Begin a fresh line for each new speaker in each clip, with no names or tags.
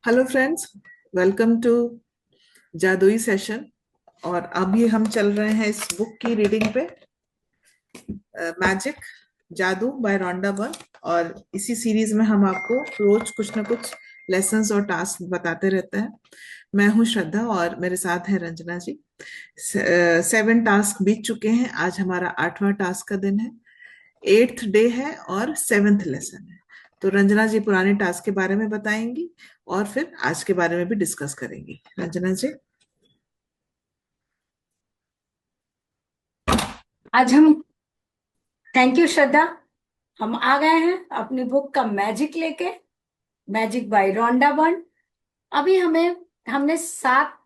Hello friends, welcome to जादुई session. और अभी हम चल रहे हैं इस बुक की रीडिंग पे, मैजिक जादू बाय रोंडा बर्न। और इसी सीरीज में हम आपको रोज कुछ ना कुछ लेसन्स और टास्क बताते रहते हैं। मैं हूं श्रद्धा और मेरे साथ है रंजना जी। 7 टास्क बीत चुके हैं, आज हमारा 8वां टास्क का दिन है। 8th डे है और 7th लेसन है। तो रंजना जी पुराने टास्क के बारे में बताएंगी और फिर आज के बारे में भी डिस्कस करेंगी। रंजना जी।
आज हम थैंक यू श्रद्धा। हम आ गए हैं अपनी बुक का मैजिक लेके। Magic by Rhonda Byrne. अभी हमने 7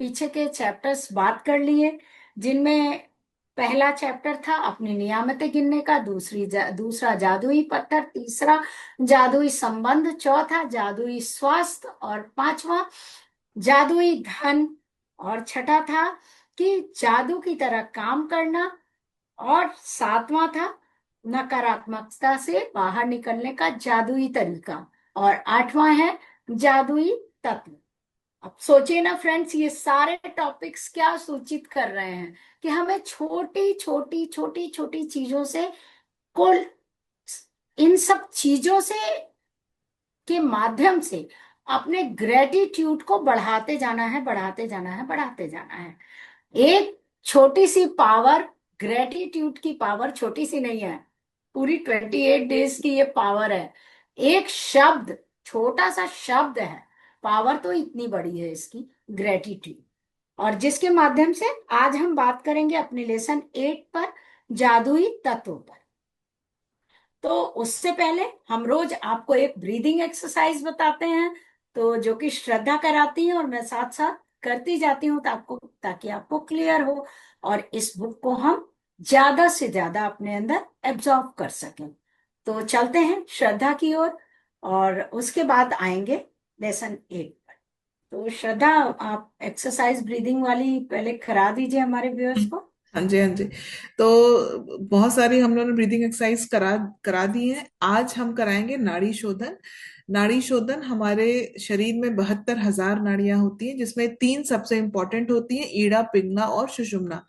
पीछे के चैप्टर्स बात कर लिए, जिनमें पहला चैप्टर था अपनी नियामतें गिनने का, दूसरा जादुई पत्थर, तीसरा जादुई संबंध, चौथा जादुई स्वास्थ्य, और पांचवा जादुई धन, और छठा था कि जादू की तरह काम करना, और सातवां था नकारात्मकता से बाहर निकलने का जादुई तरीका, और आठवां है जादुई तत्व। अब सोचिए ना फ्रेंड्स, ये सारे टॉपिक्स क्या सूचित कर रहे हैं कि हमें छोटी छोटी छोटी छोटी चीजों से को इन सब चीजों से के माध्यम से अपने ग्रेटिट्यूड को बढ़ाते जाना है, बढ़ाते जाना है, बढ़ाते जाना है। एक छोटी सी पावर, ग्रेटिट्यूड की पावर छोटी सी नहीं है। पूरी 28 डेज की ये पावर है। एक शब्द, छोटा सा शब्द है, पावर तो इतनी बड़ी है इसकी, ग्रेटिट्यूड। और जिसके माध्यम से आज हम बात करेंगे अपने लेसन 8 पर, जादुई तत्व पर। तो उससे पहले हम रोज आपको एक ब्रीदिंग एक्सरसाइज बताते हैं, तो जो कि श्रद्धा कराती है और मैं साथ साथ करती जाती हूँ, ताकि आपको क्लियर हो और इस बुक को हम ज्यादा से ज्यादा अपने अंदर एब्जॉर्ब कर सकें। तो चलते हैं श्रद्धा की ओर, और उसके बाद आएंगे लेसन 8 पर। तो श्रद्धा, आप एक्सरसाइज ब्रीदिंग वाली पहले करा दीजिए हमारे व्यूअर्स को।
हाँ जी, हाँ जी। तो बहुत सारी हम लोगों ने ब्रीदिंग एक्सरसाइज करा करा दी है। आज हम कराएंगे नाड़ी शोधन। नाड़ी शोधन, हमारे शरीर में 72,000 नाड़ियां होती हैं, जिसमें 3 सबसे इंपॉर्टेंट होती हैं, ईड़ा, पिंगला और सुषुम्ना।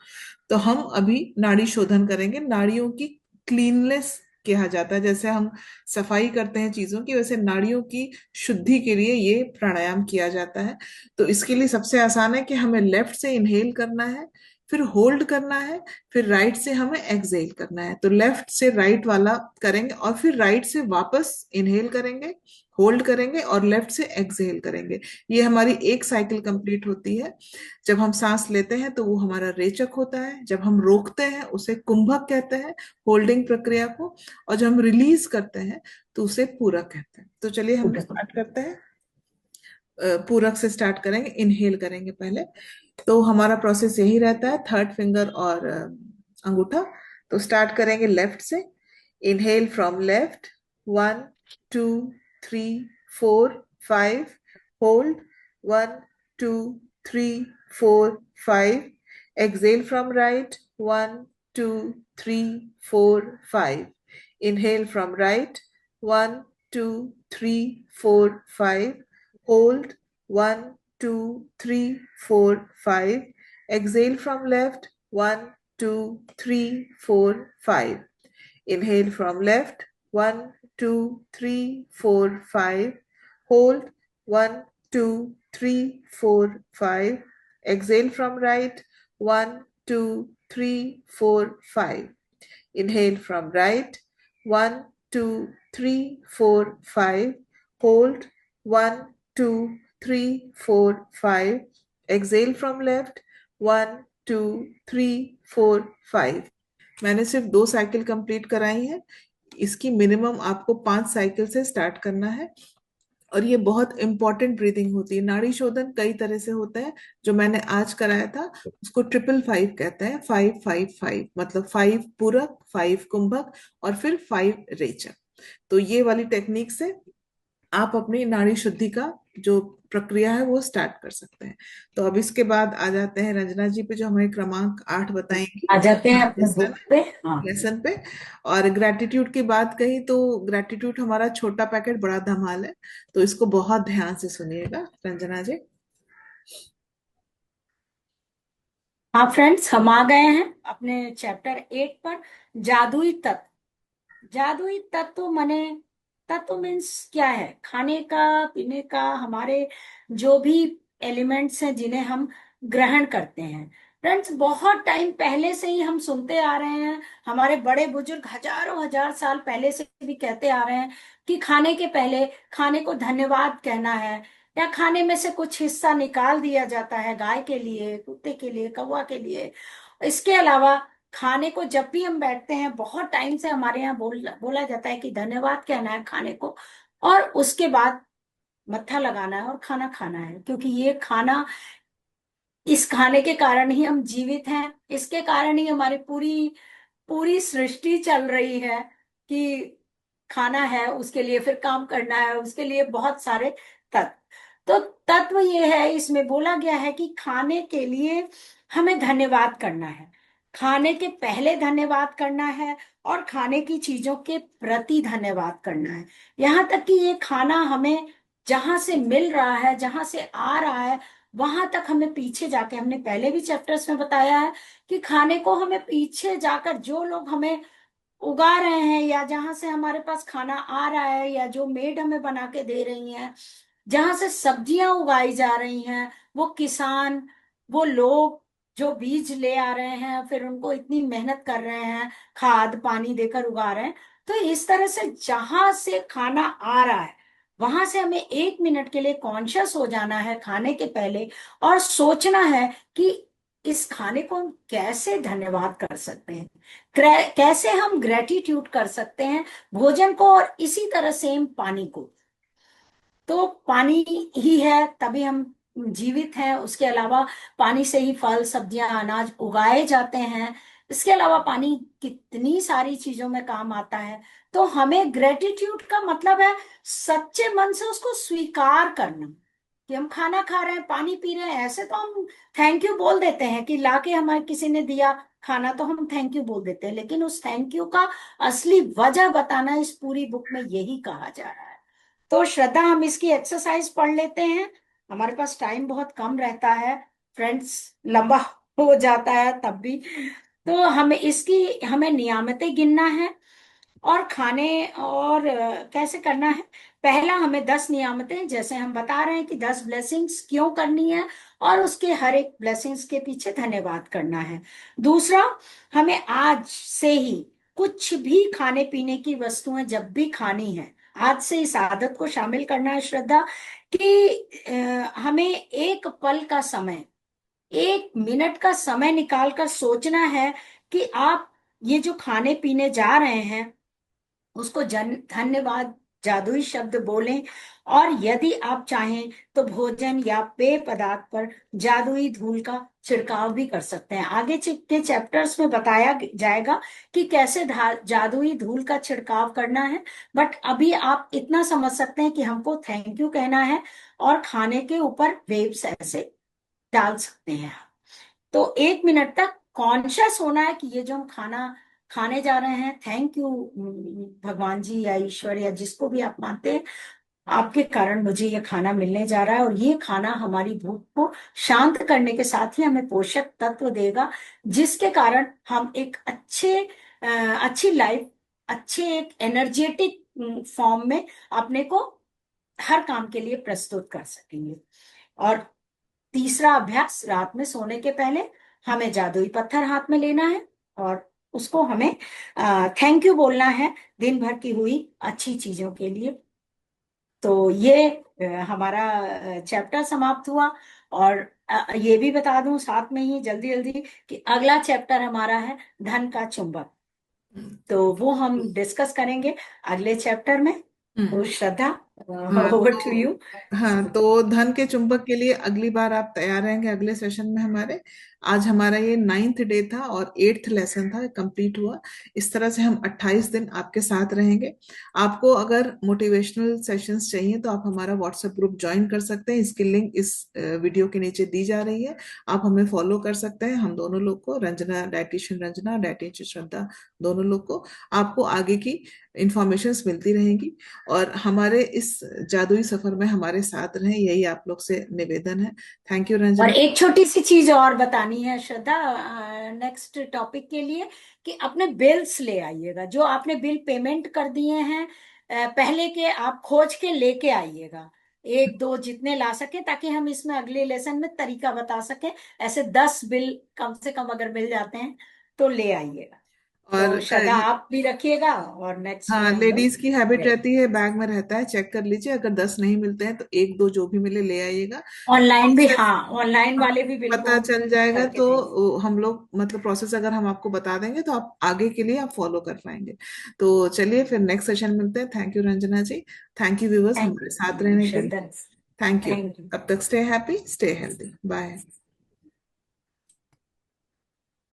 तो हम अभी नाड़ी शोधन करेंगे। नाड़ियों की क्लीननेस कहा जाता है, जैसे हम सफाई करते हैं चीजों की, वैसे नाड़ियों की शुद्धि के लिए ये प्राणायाम किया जाता है। तो इसके लिए सबसे आसान है कि हमें लेफ्ट से इनहेल करना है, फिर होल्ड करना है, फिर राइट से हमें एक्सहेल करना है। तो लेफ्ट से राइट वाला करेंगे और फिर राइट से वापस इनहेल करेंगे, होल्ड करेंगे और लेफ्ट से एक्सहेल करेंगे। ये हमारी एक साइकिल कंप्लीट होती है। जब हम सांस लेते हैं तो वो हमारा रेचक होता है, जब हम रोकते हैं उसे कुंभक कहते हैं, होल्डिंग प्रक्रिया को। और जब हम रिलीज करते हैं तो उसे पूरक कहते हैं। तो चलिए हम स्टार्ट करते हैं। पूरक से स्टार्ट करेंगे, इनहेल करेंगे पहले। तो हमारा प्रोसेस यही रहता है, थर्ड फिंगर और अंगूठा। तो स्टार्ट करेंगे लेफ्ट से। Inhale from left, 1 2 3 4 5। Hold, 1 2 3 4 5। Exhale from right, 1 2 3 4 5। Inhale from right, 1 2 3 4 5। Hold, 1 2 3 4 5. Exhale from left, 1 2 3 4 5. Inhale from left, 1 2 3 4 5. Hold, 1 2 3 4 5. Exhale from right, 1 2 3 4 5. Inhale from right, 1 2 3 4 5. Hold, 1 2 3 4 5. Exhale from left, 1 2 3 4 5। मैंने सिर्फ 2 cycle complete कराई है। इसकी minimum आपको 5 cycle से start करना है। और ये बहुत इंपॉर्टेंट ब्रीदिंग होती है। नाड़ी शोधन कई तरह से होता है। जो मैंने आज कराया था उसको 555 कहते हैं, 555, मतलब 5 पूरक, 5 कुंभक और फिर 5 रेचक। तो ये वाली टेक्निक से आप अपनी नाड़ी शुद्धि का जो प्रक्रिया है वो स्टार्ट कर सकते हैं। तो अब इसके बाद आ जाते हैं रंजना जी पे, जो हमें क्रमांक 8 बताएंगी
आ जाते हैं अपने
लेसन
बुक पे। हाँ।
लेसन पे। और ग्रेटिट्यूड की बात कही तो ग्रेटिट्यूड हमारा छोटा पैकेट बड़ा धमाल है, तो इसको बहुत ध्यान से सुनिएगा रंजना जी।
हाँ फ्रेंड्स, हम आ गए हैं अपने चैप्टर 8 पर, जादुई तत्व। जादुई तत्व माने, तत्व मीन्स क्या है? खाने का, पीने का, हमारे जो भी एलिमेंट्स हैं जिन्हें हम ग्रहण करते हैं। फ्रेंड्स, बहुत टाइम पहले से ही हम सुनते आ रहे हैं, हमारे बड़े बुजुर्ग हजारों हजार साल पहले से भी कहते आ रहे हैं कि खाने के पहले खाने को धन्यवाद कहना है, या खाने में से कुछ हिस्सा निकाल दिया जाता है गाय के लिए, कुत्ते के लिए, कौवा के लिए। इसके अलावा खाने को जब भी हम बैठते हैं, बहुत टाइम से हमारे यहाँ बोला जाता है कि धन्यवाद कहना है खाने को, और उसके बाद मत्था लगाना है और खाना खाना है, क्योंकि ये खाना, इस खाने के कारण ही हम जीवित हैं, इसके कारण ही हमारी पूरी पूरी सृष्टि चल रही है। कि खाना है, उसके लिए फिर काम करना है, उसके लिए बहुत सारे तत्व। तो तत्व ये है, इसमें बोला गया है कि खाने के लिए हमें धन्यवाद करना है, खाने के पहले धन्यवाद करना है, और खाने की चीजों के प्रति धन्यवाद करना है। यहाँ तक कि ये खाना हमें जहां से मिल रहा है, जहां से आ रहा है, वहां तक हमें पीछे जाके, हमने पहले भी चैप्टर्स में बताया है कि खाने को हमें पीछे जाकर, जो लोग हमें उगा रहे हैं, या जहां से हमारे पास खाना आ रहा है, या जो मेड हमें बना के दे रही हैं, जहां से सब्जियां उगाई जा रही हैं, वो किसान, वो लोग जो बीज ले आ रहे हैं, फिर उनको इतनी मेहनत कर रहे हैं, खाद पानी देकर उगा रहे हैं। तो इस तरह से जहां से खाना आ रहा है, वहां से हमें 1 मिनट के लिए कॉन्शियस हो जाना है खाने के पहले, और सोचना है कि इस खाने को हम कैसे धन्यवाद कर सकते हैं, कैसे हम ग्रेटिट्यूड कर सकते हैं भोजन को, और इसी तरह सेम पानी को। तो पानी ही है तभी हम जीवित हैं, उसके अलावा पानी से ही फल सब्जियां अनाज उगाए जाते हैं। इसके अलावा पानी कितनी सारी चीजों में काम आता है। तो हमें ग्रेटिट्यूड का मतलब है सच्चे मन से उसको स्वीकार करना, कि हम खाना खा रहे हैं, पानी पी रहे हैं, ऐसे तो हम थैंक यू बोल देते हैं, कि लाके हमारे किसी ने दिया खाना तो हम थैंक यू बोल देते हैं, लेकिन उस थैंक यू का असली वजह बताना इस पूरी बुक में यही कहा जा रहा है। तो श्रद्धा, हम इसकी एक्सरसाइज पढ़ लेते हैं, हमारे पास टाइम बहुत कम रहता है फ्रेंड्स, लंबा हो जाता है तब भी। तो हमें नियामतें गिनना है, और खाने, और कैसे करना है। पहला, हमें 10 नियामतें, जैसे हम बता रहे हैं कि 10 ब्लेसिंग्स क्यों करनी है, और उसके हर एक ब्लेसिंग्स के पीछे धन्यवाद करना है। दूसरा, हमें आज से ही कुछ भी खाने पीने की वस्तुएं जब भी खानी है, आज से इस आदत को शामिल करना है श्रद्धा, कि हमें एक पल का समय, 1 मिनट का समय निकालकर सोचना है कि आप ये जो खाने पीने जा रहे हैं, उसको धन्यवाद जादुई शब्द बोलें। और यदि आप चाहें तो भोजन या पेय पदार्थ पर जादुई धूल का छिड़काव भी कर सकते हैं। आगे के चैप्टर्स में बताया जाएगा कि कैसे जादुई धूल का छिड़काव करना है, बट अभी आप इतना समझ सकते हैं कि हमको थैंक यू कहना है, और खाने के ऊपर वेव्स ऐसे डाल सकते हैं। तो 1 मिनट तक कॉन्शियस होना है कि ये जो हम खाना खाने जा रहे हैं, थैंक यू भगवान जी या ईश्वर या जिसको भी आप मानते हैं, आपके कारण मुझे ये खाना मिलने जा रहा है, और ये खाना हमारी भूख को शांत करने के साथ ही हमें पोषक तत्व देगा, जिसके कारण हम एक अच्छी लाइफ, अच्छे एक एनर्जेटिक फॉर्म में अपने को हर काम के लिए प्रस्तुत कर सकेंगे। और तीसरा अभ्यास, रात में सोने के पहले हमें जादुई पत्थर हाथ में लेना है, और उसको हमें थैंक यू बोलना है दिन भर की हुई अच्छी चीजों के लिए। तो ये हमारा चैप्टर समाप्त हुआ। और ये भी बता दूं साथ में ही जल्दी जल्दी कि अगला चैप्टर हमारा है धन का चुंबक, तो वो हम डिस्कस करेंगे अगले चैप्टर में। तो
हम्म।
श्रद्धा,
हाँ
ओवर टू
तो
यू।
हाँ तो धन के चुंबक के लिए अगली बार आप तैयार रहेंगे अगले सेशन में हमारे। आज हमारा ये 9th डे था और 8th लेसन था, कंप्लीट हुआ। इस तरह से हम 28 दिन आपके साथ रहेंगे। आपको अगर मोटिवेशनल सेशंस चाहिए तो आप हमारा व्हाट्सएप ग्रुप ज्वाइन कर सकते हैं, इसकी लिंक इस वीडियो के नीचे दी जा रही है। आप हमें फॉलो कर सकते हैं, हम दोनों लोग को, रंजना डाइटिशियन रंजना, डाइटिशियन श्रद्धा, दोनों लोग को। आपको आगे की इंफॉर्मेशंस मिलती रहेंगी और हमारे इस जादुई सफर में हमारे साथ रहें, यही आप लोग से निवेदन है। थैंक यू
और
रंजना।
एक छोटी सी चीज और बतानी है श्रद्धा, नेक्स्ट टॉपिक के लिए, कि अपने बिल्स ले आइएगा, जो आपने बिल पेमेंट कर दिए हैं पहले के, आप खोज के लेके आइएगा, एक दो जितने ला सके, ताकि हम इसमें अगले लेसन में तरीका बता सकें। ऐसे 10 बिल कम से कम अगर मिल जाते हैं तो ले आइएगा। तो
और
श्रद्धा आप भी रखिएगा, और नेक्स्ट में
हाँ,
हम लोग
लेडीज की हैबिट रहती है, बैग में रहता है, चेक कर लीजिए, अगर 10 नहीं मिलते हैं तो एक दो जो भी मिले ले आइएगा।
ऑनलाइन भी,
प्रोसेस
हाँ ऑनलाइन वाले भी बिल
पता
को
चल जाएगा
करके
तो
देंगे।
हम लोग मतलब प्रोसेस अगर हम आपको बता देंगे तो आप आगे के लिए आप फॉलो कर पाएंगे। तो चलिए फिर नेक्स्ट सेशन मिलते हैं। Thank you Ranjana ji. Thank you viewers
thank
हमारे साथ
यू
रहने के लिए।
Shraddha.
Thank you.
Thank you.
तब तक stay happy, stay healthy, bye.